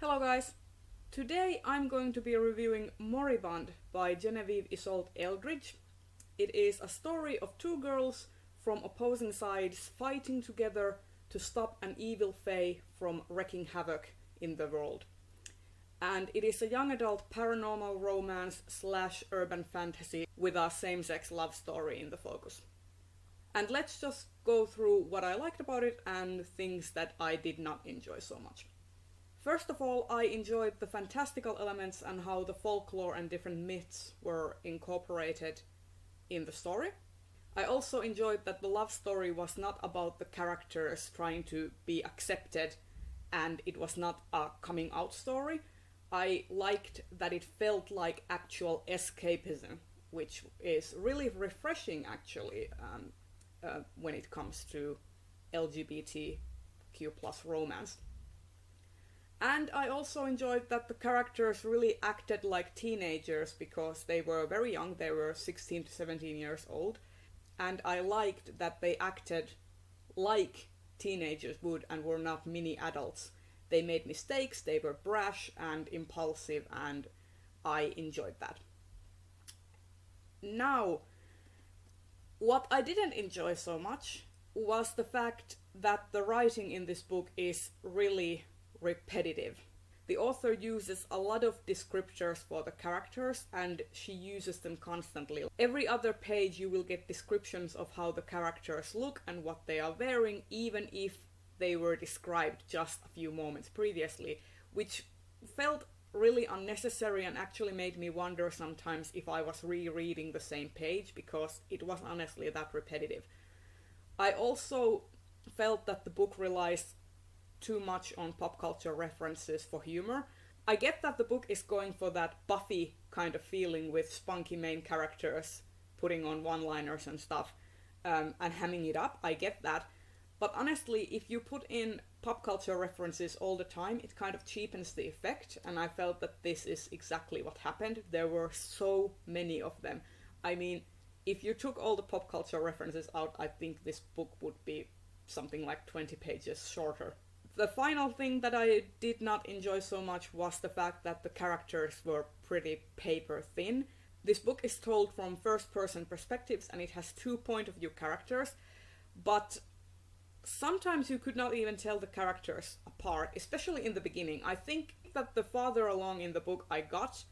Hello guys! Today I'm going to be reviewing Moribund by Genevieve Iseult Eldredge. It is a story of two girls from opposing sides fighting together to stop an evil fae from wreaking havoc in the world. And it is a young adult paranormal romance / urban fantasy with a same-sex love story in the focus. And let's just go through what I liked about it and things that I did not enjoy so much. First of all, I enjoyed the fantastical elements and how the folklore and different myths were incorporated in the story. I also enjoyed that the love story was not about the characters trying to be accepted and it was not a coming out story. I liked that it felt like actual escapism, which is really refreshing actually when it comes to LGBTQ+ romance. And I also enjoyed that the characters really acted like teenagers because they were very young, they were 16 to 17 years old. And I liked that they acted like teenagers would and were not mini adults. They made mistakes, they were brash and impulsive, and I enjoyed that. Now, what I didn't enjoy so much was the fact that the writing in this book is really repetitive. The author uses a lot of descriptors for the characters and she uses them constantly. Every other page you will get descriptions of how the characters look and what they are wearing, even if they were described just a few moments previously, which felt really unnecessary and actually made me wonder sometimes if I was rereading the same page because it was honestly that repetitive. I also felt that the book relies too much on pop culture references for humor. I get that the book is going for that Buffy kind of feeling with spunky main characters putting on one-liners and stuff and hamming it up. I get that. But honestly, if you put in pop culture references all the time, it kind of cheapens the effect, and I felt that this is exactly what happened. There were so many of them. I mean, if you took all the pop culture references out, I think this book would be something like 20 pages shorter. The final thing that I did not enjoy so much was the fact that the characters were pretty paper thin. This book is told from first-person perspectives and it has two point-of-view characters, but sometimes you could not even tell the characters apart, especially in the beginning. I think that the farther along in the book I got,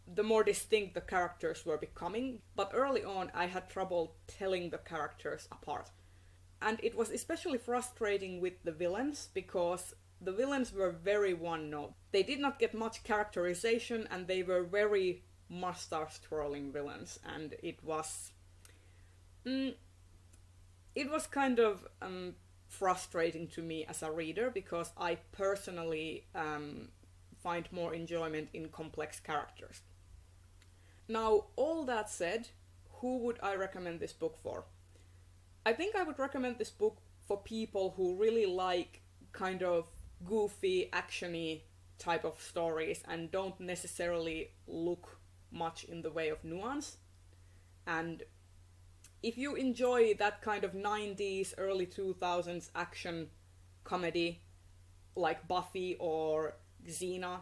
the more distinct the characters were becoming, but early on I had trouble telling the characters apart. And it was especially frustrating with the villains, because the villains were very one-note. They did not get much characterization, and they were very mustache-twirling villains, and it was kind of frustrating to me as a reader, because I personally find more enjoyment in complex characters. Now, all that said, who would I recommend this book for? I think I would recommend this book for people who really like kind of goofy, actiony type of stories and don't necessarily look much in the way of nuance. And if you enjoy that kind of 90s, early 2000s action comedy like Buffy or Xena,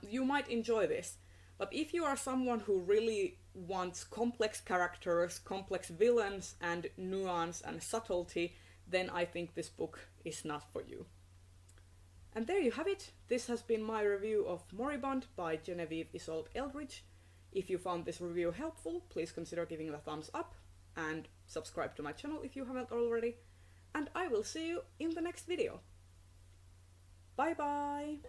you might enjoy this. But if you are someone who really wants complex characters, complex villains, and nuance and subtlety, then I think this book is not for you. And there you have it. This has been my review of Moribund by Genevieve Iseult Eldredge. If you found this review helpful, please consider giving it a thumbs up and subscribe to my channel if you haven't already. And I will see you in the next video. Bye bye!